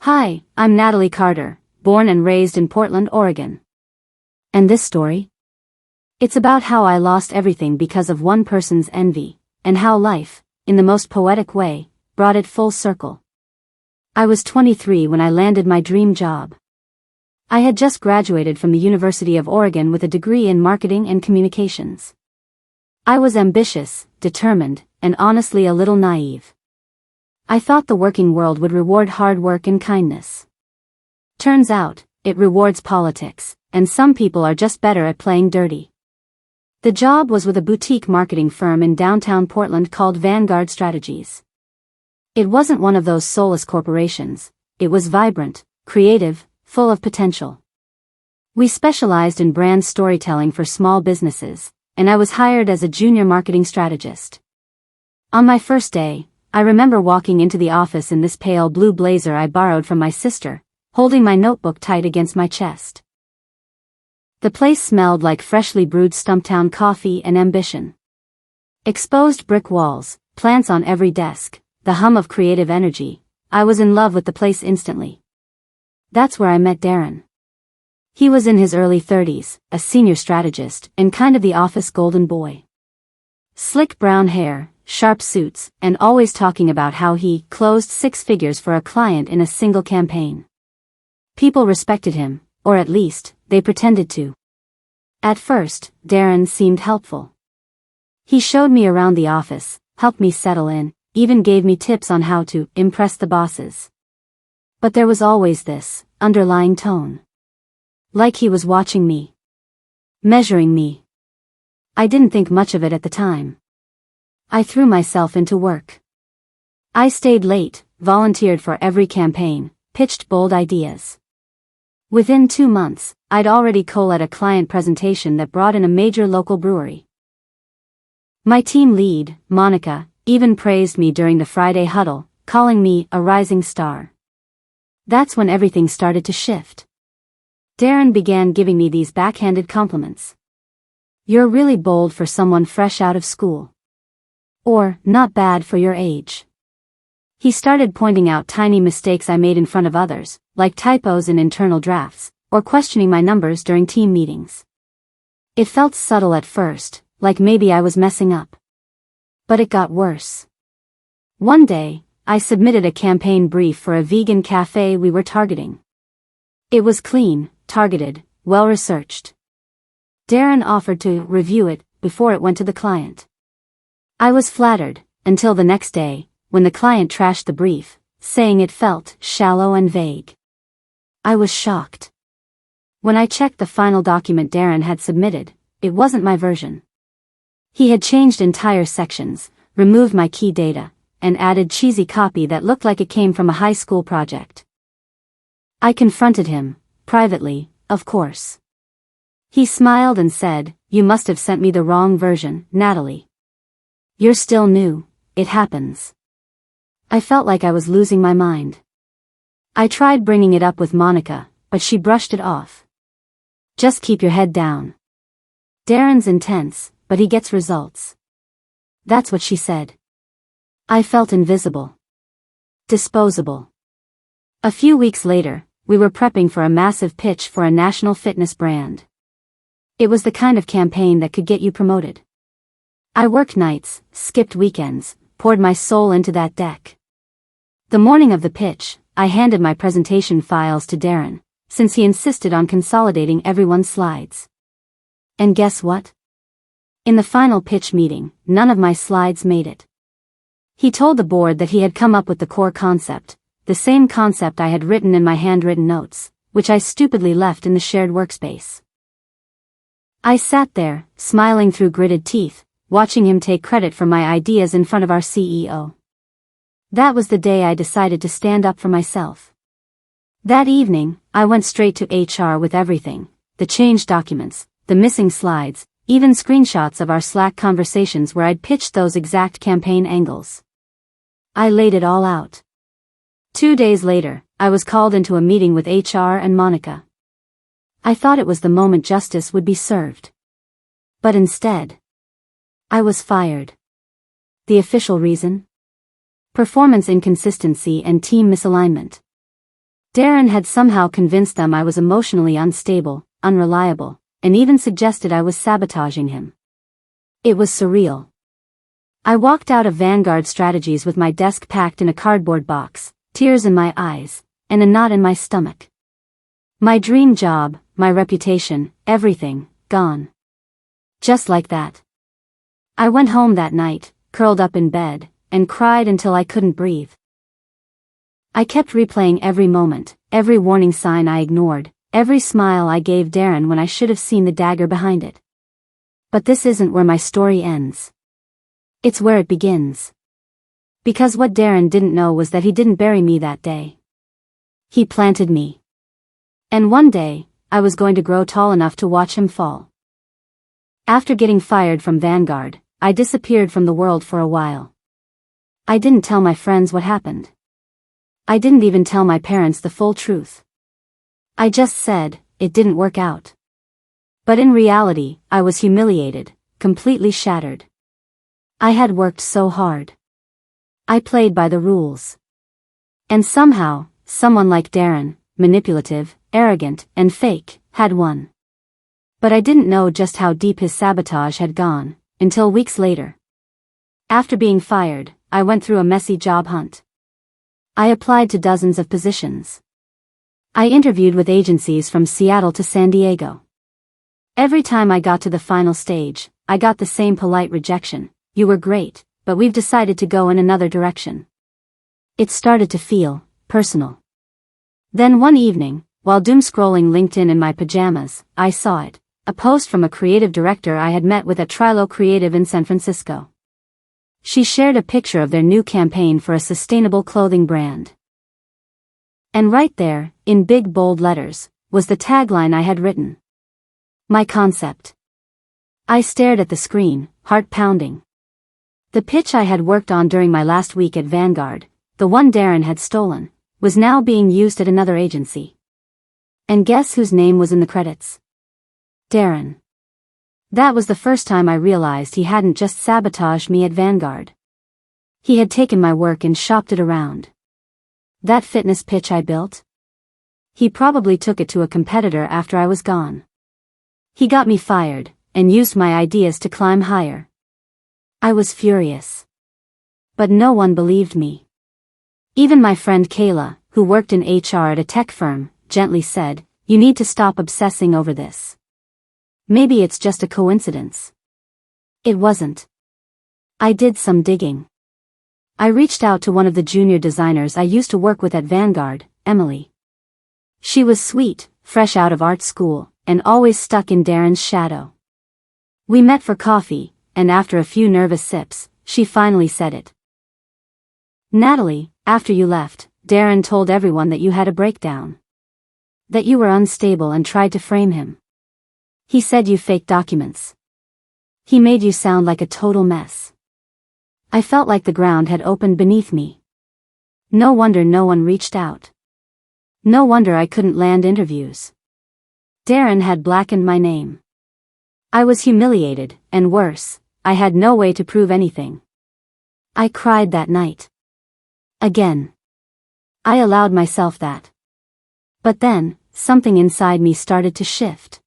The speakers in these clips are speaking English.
Hi, I'm Natalie Carter, born and raised in Portland, Oregon. And this story? It's about how I lost everything because of one person's envy, and how life, in the most poetic way, brought it full circle. I was 23 when I landed my dream job. I had just graduated from the University of Oregon with a degree in marketing and communications. I was ambitious, determined, and honestly a little naive. I thought the working world would reward hard work and kindness. Turns out, it rewards politics, and some people are just better at playing dirty. The job was with a boutique marketing firm in downtown Portland called Vanguard Strategies. It wasn't one of those soulless corporations. It was vibrant, creative, full of potential. We specialized in brand storytelling for small businesses, and I was hired as a junior marketing strategist. On my first day, I remember walking into the office in this pale blue blazer I borrowed from my sister, holding my notebook tight against my chest. The place smelled like freshly brewed Stumptown coffee and ambition. Exposed brick walls, plants on every desk, the hum of creative energy. I was in love with the place instantly. That's where I met Darren. He was in his early 30s, a senior strategist, and kind of the office golden boy. Slick brown hair, sharp suits, and always talking about how he closed 6 figures for a client in a single campaign. People respected him, or at least, they pretended to. At first, Darren seemed helpful. He showed me around the office, helped me settle in, even gave me tips on how to impress the bosses. But there was always this underlying tone. Like he was watching me. Measuring me. I didn't think much of it at the time. I threw myself into work. I stayed late, volunteered for every campaign, pitched bold ideas. Within 2 months, I'd already co-led a client presentation that brought in a major local brewery. My team lead, Monica, even praised me during the Friday huddle, calling me a rising star. That's when everything started to shift. Darren began giving me these backhanded compliments. You're really bold for someone fresh out of school. Or, not bad for your age. He started pointing out tiny mistakes I made in front of others, like typos in internal drafts, or questioning my numbers during team meetings. It felt subtle at first, like maybe I was messing up. But it got worse. One day, I submitted a campaign brief for a vegan cafe we were targeting. It was clean, targeted, well-researched. Darren offered to review it before it went to the client. I was flattered, until the next day, when the client trashed the brief, saying it felt shallow and vague. I was shocked. When I checked the final document Darren had submitted, it wasn't my version. He had changed entire sections, removed my key data, and added cheesy copy that looked like it came from a high school project. I confronted him, privately, of course. He smiled and said, "You must have sent me the wrong version, Natalie. You're still new, it happens." I felt like I was losing my mind. I tried bringing it up with Monica, but she brushed it off. Just keep your head down. Darren's intense, but he gets results. That's what she said. I felt invisible. Disposable. A few weeks later, we were prepping for a massive pitch for a national fitness brand. It was the kind of campaign that could get you promoted. I worked nights, skipped weekends, poured my soul into that deck. The morning of the pitch, I handed my presentation files to Darren, since he insisted on consolidating everyone's slides. And guess what? In the final pitch meeting, none of my slides made it. He told the board that he had come up with the core concept, the same concept I had written in my handwritten notes, which I stupidly left in the shared workspace. I sat there, smiling through gritted teeth, watching him take credit for my ideas in front of our CEO. That was the day I decided to stand up for myself. That evening, I went straight to HR with everything, the changed documents, the missing slides, even screenshots of our Slack conversations where I'd pitched those exact campaign angles. I laid it all out. 2 days later, I was called into a meeting with HR and Monica. I thought it was the moment justice would be served. But instead, I was fired. The official reason? Performance inconsistency and team misalignment. Darren had somehow convinced them I was emotionally unstable, unreliable, and even suggested I was sabotaging him. It was surreal. I walked out of Vanguard Strategies with my desk packed in a cardboard box, tears in my eyes, and a knot in my stomach. My dream job, my reputation, everything, gone. Just like that. I went home that night, curled up in bed, and cried until I couldn't breathe. I kept replaying every moment, every warning sign I ignored, every smile I gave Darren when I should have seen the dagger behind it. But this isn't where my story ends. It's where it begins. Because what Darren didn't know was that he didn't bury me that day. He planted me. And one day, I was going to grow tall enough to watch him fall. After getting fired from Vanguard, I disappeared from the world for a while. I didn't tell my friends what happened. I didn't even tell my parents the full truth. I just said, it didn't work out. But in reality, I was humiliated, completely shattered. I had worked so hard. I played by the rules. And somehow, someone like Darren, manipulative, arrogant, and fake, had won. But I didn't know just how deep his sabotage had gone, until weeks later. After being fired, I went through a messy job hunt. I applied to dozens of positions. I interviewed with agencies from Seattle to San Diego. Every time I got to the final stage, I got the same polite rejection: "You were great, but we've decided to go in another direction." It started to feel personal. Then one evening, while doom-scrolling LinkedIn in my pajamas, I saw it, a post from a creative director I had met with at Trilo Creative in San Francisco. She shared a picture of their new campaign for a sustainable clothing brand. And right there, in big bold letters, was the tagline I had written. My concept. I stared at the screen, heart pounding. The pitch I had worked on during my last week at Vanguard, the one Darren had stolen, was now being used at another agency. And guess whose name was in the credits? Darren. That was the first time I realized he hadn't just sabotaged me at Vanguard. He had taken my work and shopped it around. That fitness pitch I built? He probably took it to a competitor after I was gone. He got me fired, and used my ideas to climb higher. I was furious. But no one believed me. Even my friend Kayla, who worked in HR at a tech firm, gently said, "You need to stop obsessing over this. Maybe it's just a coincidence." It wasn't. I did some digging. I reached out to one of the junior designers I used to work with at Vanguard, Emily. She was sweet, fresh out of art school, and always stuck in Darren's shadow. We met for coffee, and after a few nervous sips, she finally said it. "Natalie, after you left, Darren told everyone that you had a breakdown. That you were unstable and tried to frame him. He said you faked documents. He made you sound like a total mess." I felt like the ground had opened beneath me. No wonder no one reached out. No wonder I couldn't land interviews. Darren had blackened my name. I was humiliated, and worse, I had no way to prove anything. I cried that night. Again. I allowed myself that. But then, something inside me started to shift.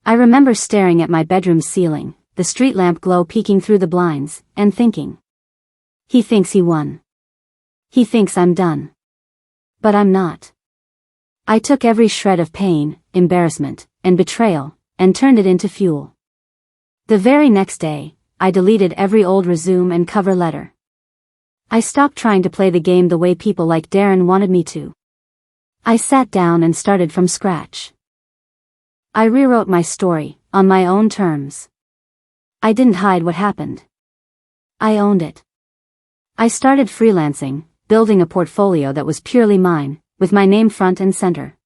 I remember staring at my bedroom ceiling, the street lamp glow peeking through the blinds, and thinking. He thinks he won. He thinks I'm done. But I'm not. I took every shred of pain, embarrassment, and betrayal, and turned it into fuel. The very next day, I deleted every old resume and cover letter. I stopped trying to play the game the way people like Darren wanted me to. I sat down and started from scratch. I rewrote my story, on my own terms. I didn't hide what happened. I owned it. I started freelancing, building a portfolio that was purely mine, with my name front and center.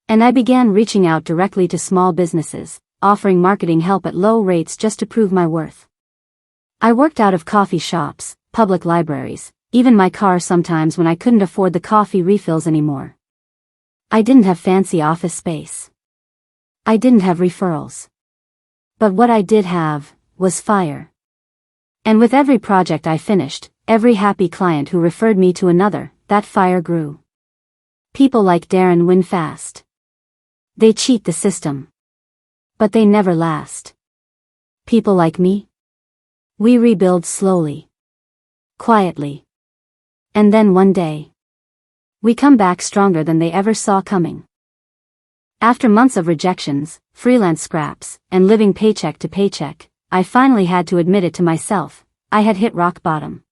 And I began reaching out directly to small businesses, offering marketing help at low rates just to prove my worth. I worked out of coffee shops, public libraries, even my car sometimes when I couldn't afford the coffee refills anymore. I didn't have fancy office space. I didn't have referrals. But what I did have, was fire. And with every project I finished, every happy client who referred me to another, that fire grew. People like Darren win fast. They cheat the system. But they never last. People like me? We rebuild slowly. Quietly. And then one day, we come back stronger than they ever saw coming. After months of rejections, freelance scraps, and living paycheck to paycheck, I finally had to admit it to myself. I had hit rock bottom.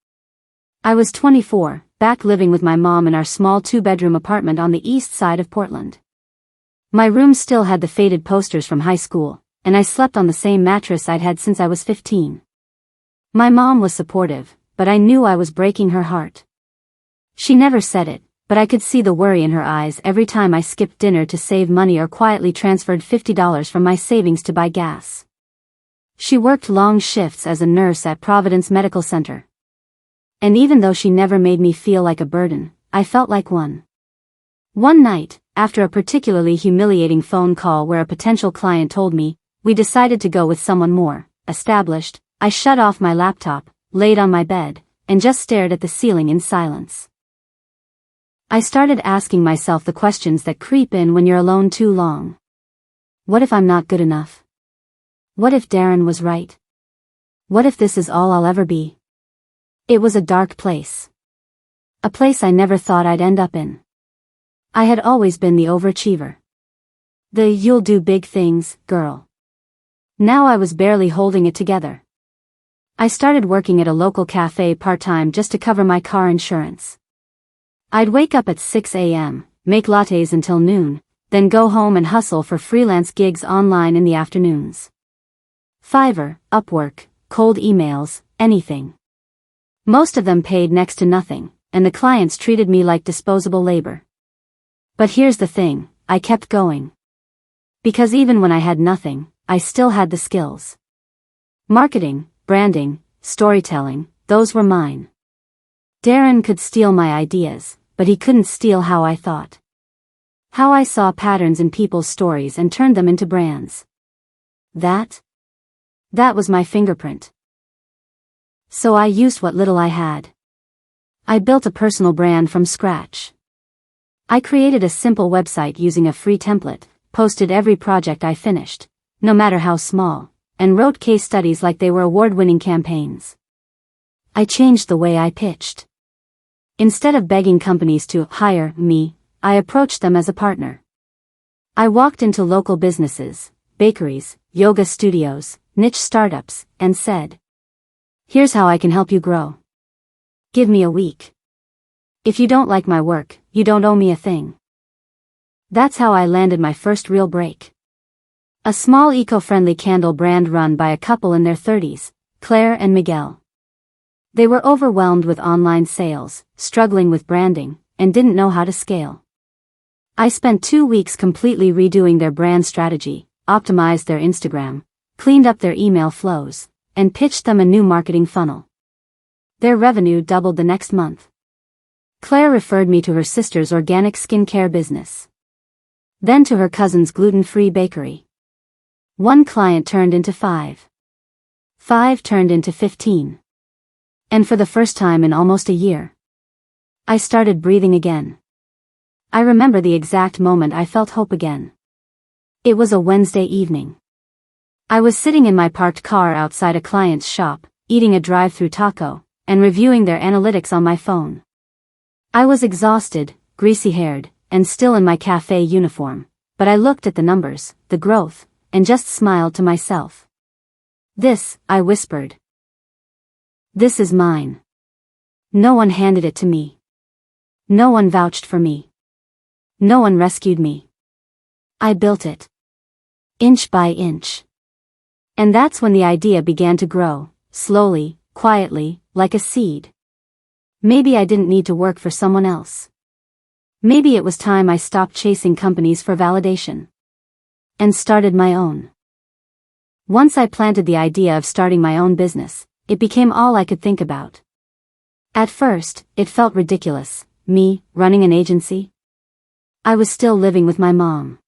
I was 24, back living with my mom in our small 2-bedroom apartment on the east side of Portland. My room still had the faded posters from high school, and I slept on the same mattress I'd had since I was 15. My mom was supportive, but I knew I was breaking her heart. She never said it, but I could see the worry in her eyes every time I skipped dinner to save money or quietly transferred $50 from my savings to buy gas. She worked long shifts as a nurse at Providence Medical Center. And even though she never made me feel like a burden, I felt like one. One night, after a particularly humiliating phone call where a potential client told me, we decided to go with someone more established, I shut off my laptop, laid on my bed, and just stared at the ceiling in silence. I started asking myself the questions that creep in when you're alone too long. What if I'm not good enough? What if Darren was right? What if this is all I'll ever be? It was a dark place. A place I never thought I'd end up in. I had always been the overachiever. The "you'll do big things" girl. Now I was barely holding it together. I started working at a local cafe part-time just to cover my car insurance. I'd wake up at 6 a.m., make lattes until noon, then go home and hustle for freelance gigs online in the afternoons. Fiverr, Upwork, cold emails, anything. Most of them paid next to nothing, and the clients treated me like disposable labor. But here's the thing, I kept going. Because even when I had nothing, I still had the skills. Marketing, branding, storytelling, those were mine. Darren could steal my ideas, but he couldn't steal how I thought. How I saw patterns in people's stories and turned them into brands. That was my fingerprint. So I used what little I had. I built a personal brand from scratch. I created a simple website using a free template, posted every project I finished, no matter how small, and wrote case studies like they were award-winning campaigns. I changed the way I pitched. Instead of begging companies to hire me, I approached them as a partner. I walked into local businesses, bakeries, yoga studios, niche startups, and said, "Here's how I can help you grow. Give me a week. If you don't like my work, you don't owe me a thing." That's how I landed my first real break. A small eco-friendly candle brand run by a couple in their 30s, Claire and Miguel. They were overwhelmed with online sales, struggling with branding, and didn't know how to scale. I spent 2 weeks completely redoing their brand strategy, optimized their Instagram, cleaned up their email flows, and pitched them a new marketing funnel. Their revenue doubled the next month. Claire referred me to her sister's organic skincare business. Then to her cousin's gluten-free bakery. One client turned into 5. 5 turned into 15. And for the first time in almost a year, I started breathing again. I remember the exact moment I felt hope again. It was a Wednesday evening. I was sitting in my parked car outside a client's shop, eating a drive-through taco, and reviewing their analytics on my phone. I was exhausted, greasy-haired, and still in my cafe uniform, but I looked at the numbers, the growth, and just smiled to myself. "This," I whispered. "This is mine." No one handed it to me. No one vouched for me. No one rescued me. I built it. Inch by inch. And that's when the idea began to grow, slowly, quietly, like a seed. Maybe I didn't need to work for someone else. Maybe it was time I stopped chasing companies for validation. And started my own. Once I planted the idea of starting my own business, it became all I could think about. At first, it felt ridiculous, me, running an agency. I was still living with my mom.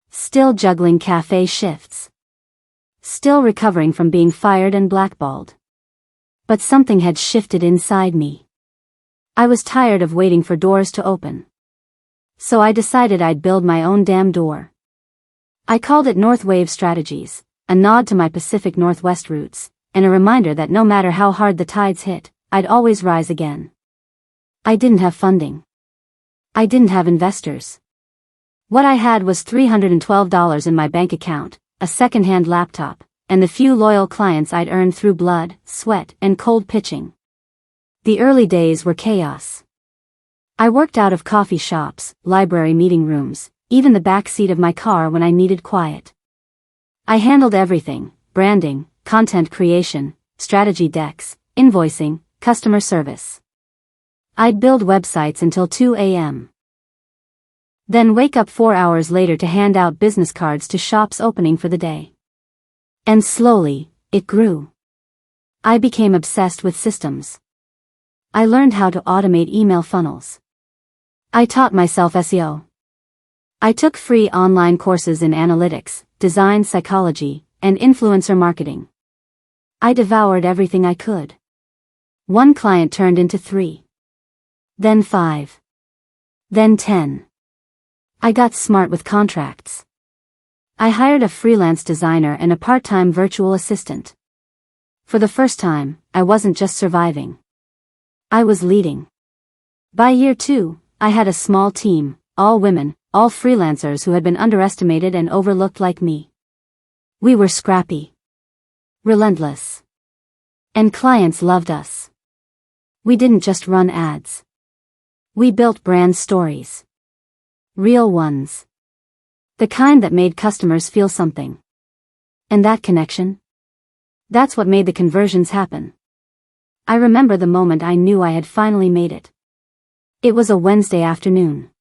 Still juggling cafe shifts. Still recovering from being fired and blackballed. But something had shifted inside me. I was tired of waiting for doors to open. so I decided I'd build my own damn door. I called it North Wave Strategies, a nod to my Pacific Northwest roots, and a reminder that no matter how hard the tides hit, I'd always rise again. I didn't have funding. I didn't have investors. What I had was $312 in my bank account, a second-hand laptop, and the few loyal clients I'd earned through blood, sweat, and cold pitching. The early days were chaos. I worked out of coffee shops, library meeting rooms, even the back seat of my car when I needed quiet. I handled everything: branding, content creation, strategy decks, invoicing, customer service. I'd build websites until 2 a.m. Then wake up 4 hours later to hand out business cards to shops opening for the day. And slowly, it grew. I became obsessed with systems. I learned how to automate email funnels. I taught myself SEO. I took free online courses in analytics, design psychology, and influencer marketing. I devoured everything I could. One client turned into 3. Then 5. Then 10. I got smart with contracts. I hired a freelance designer and a part-time virtual assistant. For the first time, I wasn't just surviving. I was leading. By year 2, I had a small team, all women, all freelancers who had been underestimated and overlooked like me. We were scrappy. Relentless. And clients loved us. We didn't just run ads. We built brand stories. Real ones. The kind that made customers feel something. And that connection? That's what made the conversions happen. I remember the moment I knew I had finally made it. It was a Wednesday afternoon.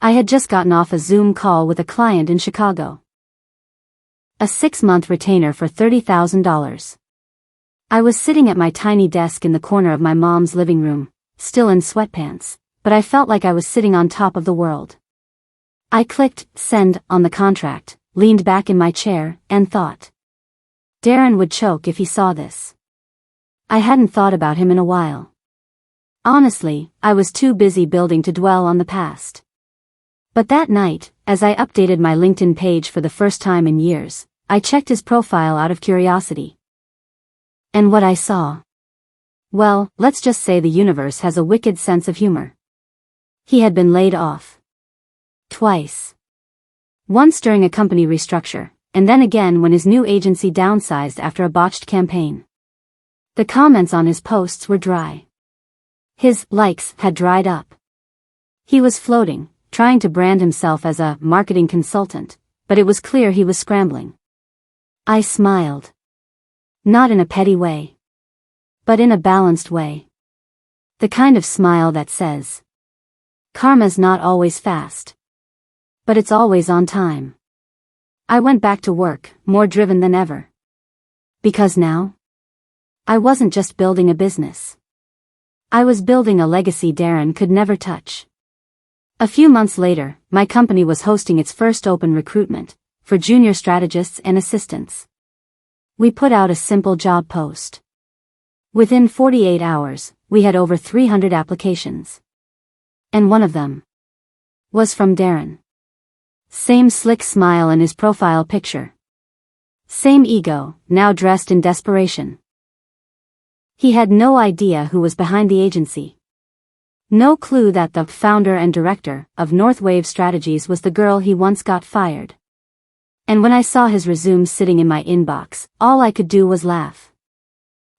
I had just gotten off a Zoom call with a client in Chicago. A 6-month retainer for $30,000. I was sitting at my tiny desk in the corner of my mom's living room, still in sweatpants, but I felt like I was sitting on top of the world. I clicked send on the contract, leaned back in my chair, and thought. Darren would choke if he saw this. I hadn't thought about him in a while. Honestly, I was too busy building to dwell on the past. But that night, as I updated my LinkedIn page for the first time in years, I checked his profile out of curiosity. And what I saw? Well, let's just say the universe has a wicked sense of humor. He had been laid off. Twice. Once during a company restructure, and then again when his new agency downsized after a botched campaign. The comments on his posts were dry. His likes had dried up. He was floating, trying to brand himself as a marketing consultant, but it was clear he was scrambling. I smiled. Not in a petty way. But in a balanced way. The kind of smile that says, karma's not always fast. But it's always on time. I went back to work, more driven than ever. Because now, I wasn't just building a business. I was building a legacy Darren could never touch. A few months later, my company was hosting its first open recruitment, for junior strategists and assistants. We put out a simple job post. Within 48 hours, we had over 300 applications. And one of them was from Darren. Same slick smile in his profile picture. Same ego, now dressed in desperation. He had no idea who was behind the agency. No clue that the founder and director of North Wave Strategies was the girl he once got fired. And when I saw his resume sitting in my inbox, all I could do was laugh.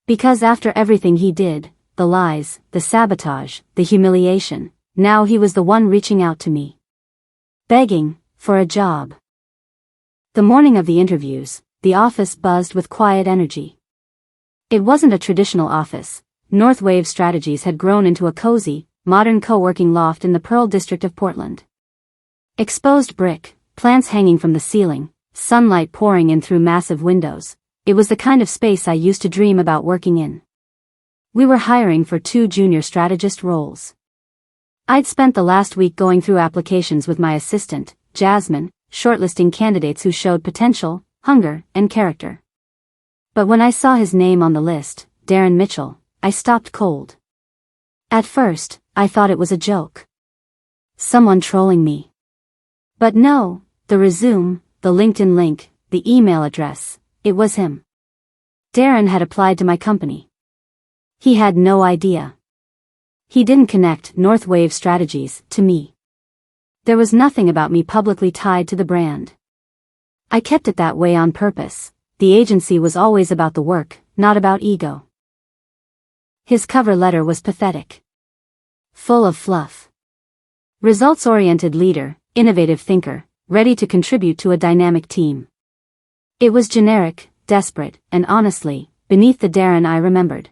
Because after everything he did, the lies, the sabotage, the humiliation, now he was the one reaching out to me. Begging for a job. The morning of the interviews, the office buzzed with quiet energy. It wasn't a traditional office. North Wave Strategies had grown into a cozy, modern co-working loft in the Pearl District of Portland. Exposed brick, plants hanging from the ceiling, sunlight pouring in through massive windows. It was the kind of space I used to dream about working in. We were hiring for 2 junior strategist roles. I'd spent the last week going through applications with my assistant, Jasmine, shortlisting candidates who showed potential, hunger, and character. But when I saw his name on the list, Darren Mitchell, I stopped cold. At first, I thought it was a joke. Someone trolling me. But no, the resume, the LinkedIn link, the email address, it was him. Darren had applied to my company. He had no idea. He didn't connect Northwave Strategies to me. There was nothing about me publicly tied to the brand. I kept it that way on purpose. The agency was always about the work, not about ego. His cover letter was pathetic. Full of fluff. Results-oriented leader, innovative thinker, ready to contribute to a dynamic team. It was generic, desperate, and honestly, beneath the Darren I remembered.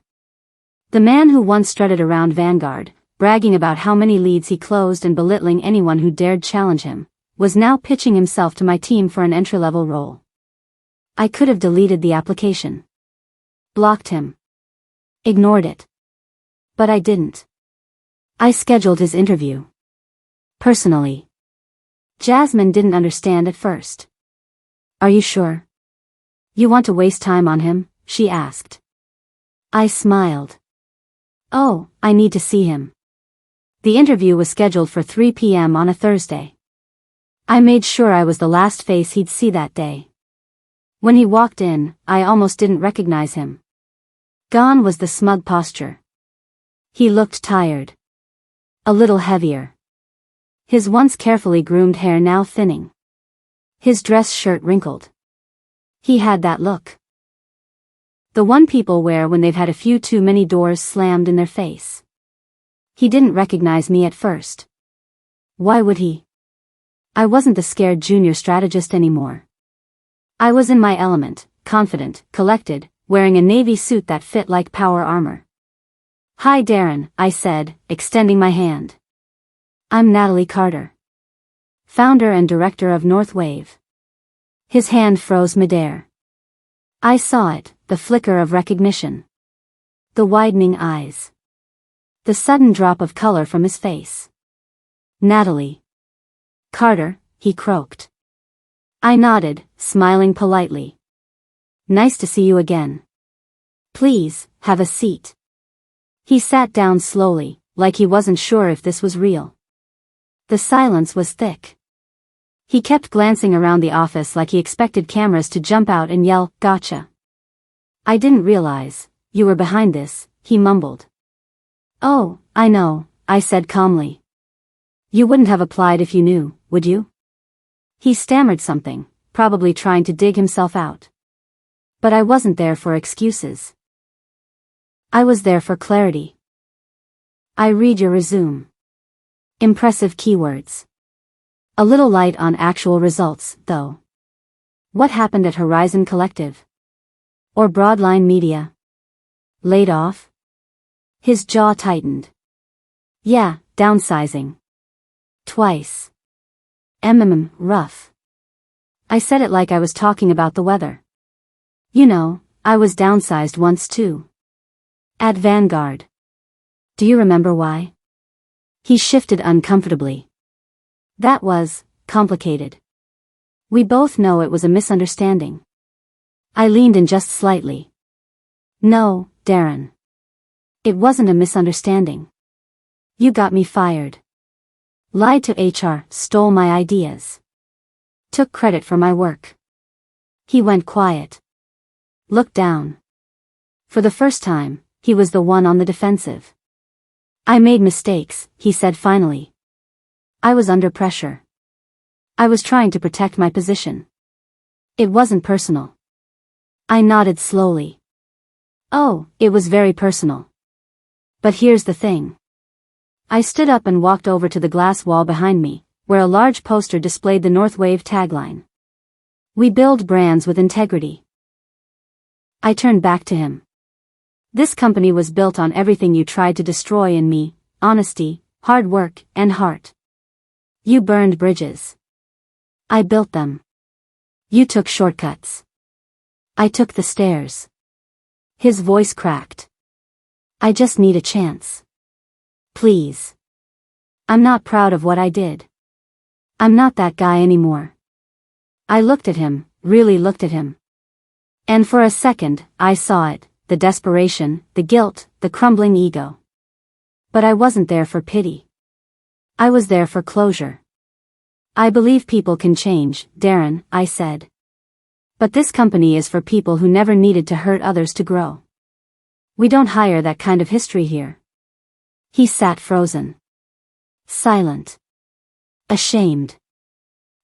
The man who once strutted around Vanguard, bragging about how many leads he closed and belittling anyone who dared challenge him, was now pitching himself to my team for an entry-level role. I could have deleted the application. Blocked him. Ignored it. But I didn't. I scheduled his interview. Personally. Jasmine didn't understand at first. Are you sure? You want to waste time on him? She asked. I smiled. Oh, I need to see him. The interview was scheduled for 3 p.m. on a Thursday. I made sure I was the last face he'd see that day. When he walked in, I almost didn't recognize him. Gone was the smug posture. He looked tired. A little heavier. His once carefully groomed hair now thinning. His dress shirt wrinkled. He had that look. The one people wear when they've had a few too many doors slammed in their face. He didn't recognize me at first. Why would he? I wasn't the scared junior strategist anymore. I was in my element, confident, collected, wearing a navy suit that fit like power armor. Hi Darren, I said, extending my hand. I'm Natalie Carter. Founder and director of Northwave. His hand froze midair. I saw it, the flicker of recognition. The widening eyes. The sudden drop of color from his face. Natalie Carter, he croaked. I nodded, smiling politely. Nice to see you again. Please, have a seat. He sat down slowly, like he wasn't sure if this was real. The silence was thick. He kept glancing around the office like he expected cameras to jump out and yell, "Gotcha." I didn't realize you were behind this, he mumbled. Oh, I know, I said calmly. You wouldn't have applied if you knew, would you? He stammered something, probably trying to dig himself out. But I wasn't there for excuses. I was there for clarity. I read your resume. Impressive keywords. A little light on actual results, though. What happened at Horizon Collective? Or Broadline Media? Laid off? His jaw tightened. Yeah, downsizing. Twice. Rough. I said it like I was talking about the weather. You know, I was downsized once too. At Vanguard. Do you remember why? He shifted uncomfortably. That was complicated. We both know it was a misunderstanding. I leaned in just slightly. No, Darren. It wasn't a misunderstanding. You got me fired. Lied to HR, stole my ideas. Took credit for my work. He went quiet. Looked down. For the first time, he was the one on the defensive. I made mistakes, he said finally. I was under pressure. I was trying to protect my position. It wasn't personal. I nodded slowly. Oh, it was very personal. But here's the thing. I stood up and walked over to the glass wall behind me, where a large poster displayed the Northwave tagline. We build brands with integrity. I turned back to him. This company was built on everything you tried to destroy in me: honesty, hard work, and heart. You burned bridges. I built them. You took shortcuts. I took the stairs. His voice cracked. I just need a chance. Please. I'm not proud of what I did. I'm not that guy anymore. I looked at him, really looked at him. And for a second, I saw it, the desperation, the guilt, the crumbling ego. But I wasn't there for pity. I was there for closure. I believe people can change, Darren, I said. But this company is for people who never needed to hurt others to grow. We don't hire that kind of history here. He sat frozen. Silent. Ashamed.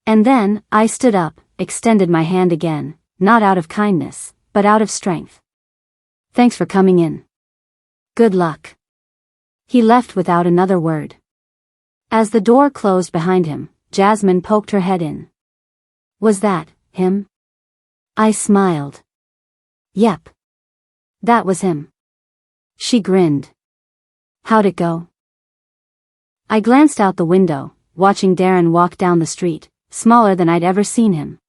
And then, I stood up, extended my hand again, not out of kindness, but out of strength. Thanks for coming in. Good luck. He left without another word. As the door closed behind him, Jasmine poked her head in. Was that him? I smiled. Yep. That was him. She grinned. How'd it go? I glanced out the window, watching Darren walk down the street, smaller than I'd ever seen him.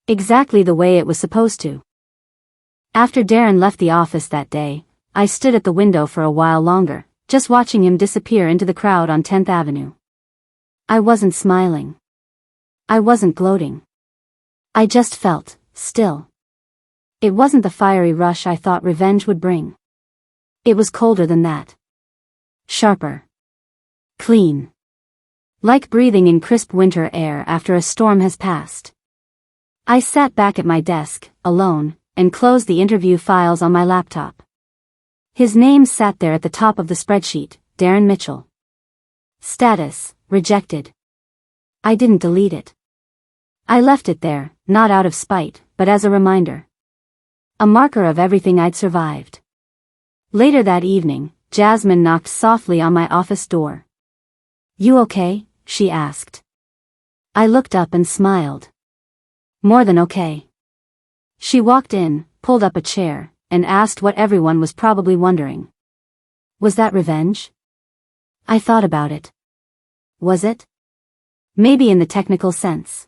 Exactly the way it was supposed to. After Darren left the office that day, I stood at the window for a while longer, just watching him disappear into the crowd on 10th Avenue. I wasn't smiling. I wasn't gloating. I just felt still. It wasn't the fiery rush I thought revenge would bring. It was colder than that. Sharper. Clean. Like breathing in crisp winter air after a storm has passed. I sat back at my desk, alone, and closed the interview files on my laptop. His name sat there at the top of the spreadsheet, Darren Mitchell. Status, rejected. I didn't delete it. I left it there, not out of spite, but as a reminder. A marker of everything I'd survived. Later that evening, Jasmine knocked softly on my office door. You okay? She asked. I looked up and smiled. More than okay. She walked in, pulled up a chair, and asked what everyone was probably wondering. Was that revenge? I thought about it. Was it? Maybe in the technical sense.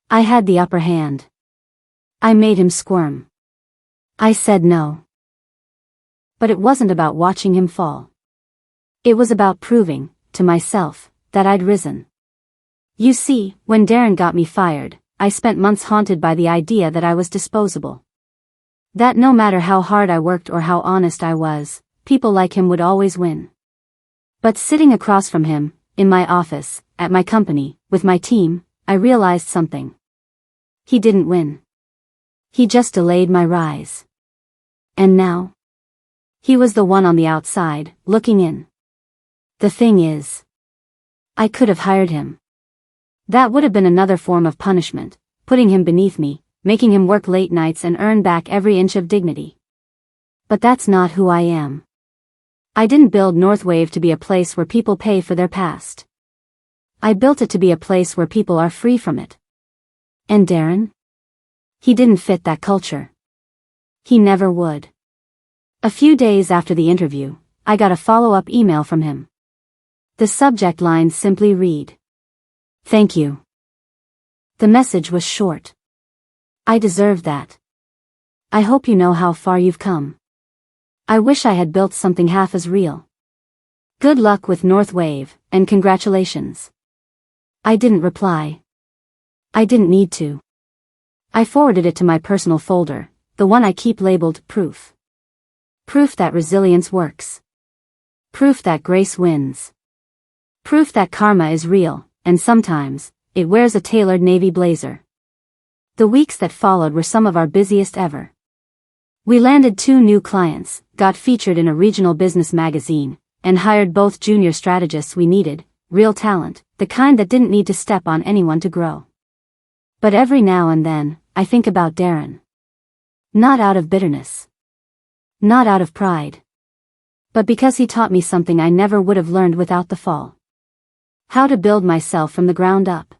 I had the upper hand. I made him squirm. I said no. But it wasn't about watching him fall. It was about proving, to myself, that I'd risen. You see, when Darren got me fired, I spent months haunted by the idea that I was disposable. That no matter how hard I worked or how honest I was, people like him would always win. But sitting across from him, in my office, at my company, with my team, I realized something. He didn't win. He just delayed my rise. And now? He was the one on the outside, looking in. The thing is, I could have hired him. That would have been another form of punishment, putting him beneath me, making him work late nights and earn back every inch of dignity. But that's not who I am. I didn't build Northwave to be a place where people pay for their past. I built it to be a place where people are free from it. And Darren? He didn't fit that culture. He never would. A few days after the interview, I got a follow-up email from him. The subject line simply read, "Thank you." The message was short. I deserved that. I hope you know how far you've come. I wish I had built something half as real. Good luck with Northwave, and congratulations. I didn't reply. I didn't need to. I forwarded it to my personal folder, the one I keep labeled Proof. Proof that resilience works. Proof that grace wins. Proof that karma is real, and sometimes, it wears a tailored navy blazer. The weeks that followed were some of our busiest ever. We landed 2 new clients, got featured in a regional business magazine, and hired both junior strategists we needed, real talent, the kind that didn't need to step on anyone to grow. But every now and then, I think about Darren. Not out of bitterness. Not out of pride. But because he taught me something I never would have learned without the fall. How to build myself from the ground up.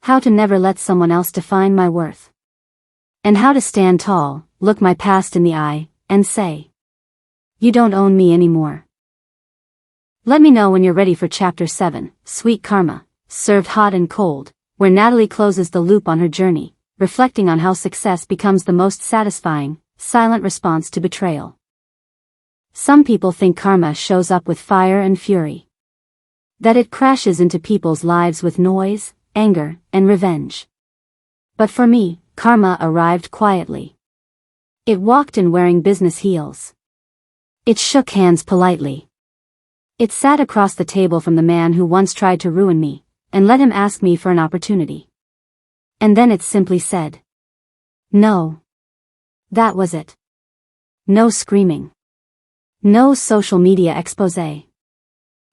How to never let someone else define my worth. And how to stand tall, look my past in the eye, and say, "You don't own me anymore." Let me know when you're ready for Chapter 7, Sweet Karma, served hot and cold, where Natalie closes the loop on her journey, reflecting on how success becomes the most satisfying, silent response to betrayal. Some people think karma shows up with fire and fury. That it crashes into people's lives with noise, anger, and revenge. But for me, karma arrived quietly. It walked in wearing business heels. It shook hands politely. It sat across the table from the man who once tried to ruin me, and let him ask me for an opportunity. And then it simply said, no. That was it. No screaming. No social media exposé.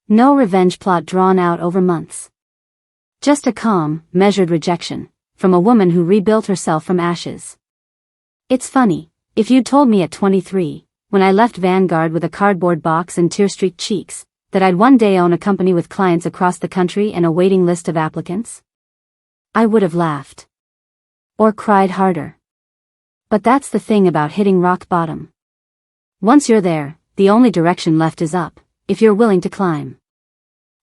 No revenge plot drawn out over months. Just a calm, measured rejection, from a woman who rebuilt herself from ashes. It's funny, if you'd told me at 23, when I left Vanguard with a cardboard box and tear-streaked cheeks, that I'd one day own a company with clients across the country and a waiting list of applicants, I would have laughed. Or cried harder. But that's the thing about hitting rock bottom. Once you're there, the only direction left is up, if you're willing to climb.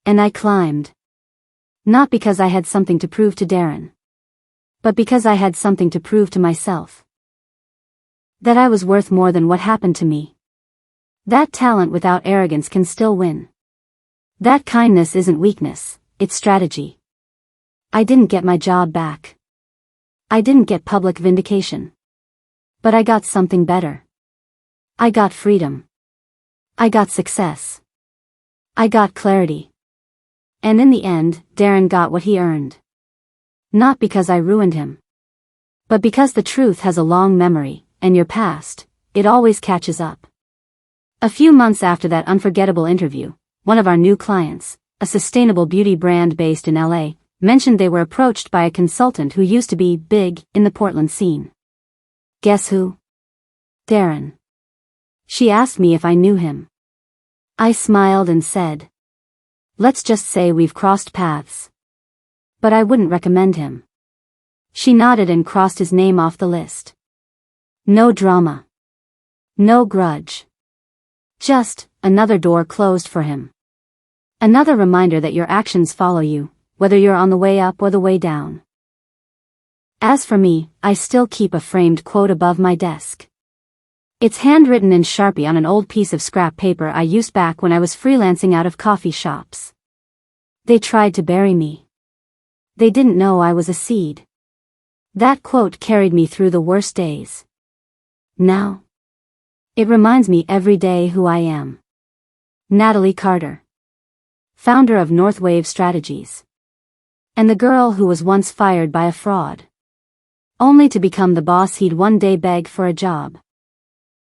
And I climbed. Not because I had something to prove to Darren. But because I had something to prove to myself. That I was worth more than what happened to me. That talent without arrogance can still win. That kindness isn't weakness, it's strategy. I didn't get my job back. I didn't get public vindication. But I got something better. I got freedom. I got success. I got clarity. And in the end, Darren got what he earned. Not because I ruined him. But because the truth has a long memory, and your past, it always catches up. A few months after that unforgettable interview, one of our new clients, a sustainable beauty brand based in LA, mentioned they were approached by a consultant who used to be big in the Portland scene. Guess who? Darren. She asked me if I knew him. I smiled and said, let's just say we've crossed paths. But I wouldn't recommend him. She nodded and crossed his name off the list. No drama. No grudge. Just, another door closed for him. Another reminder that your actions follow you, whether you're on the way up or the way down. As for me, I still keep a framed quote above my desk. It's handwritten in Sharpie on an old piece of scrap paper I used back when I was freelancing out of coffee shops. They tried to bury me. They didn't know I was a seed. That quote carried me through the worst days. Now, it reminds me every day who I am. Natalie Carter, founder of Northwave Strategies. And the girl who was once fired by a fraud. Only to become the boss he'd one day beg for a job.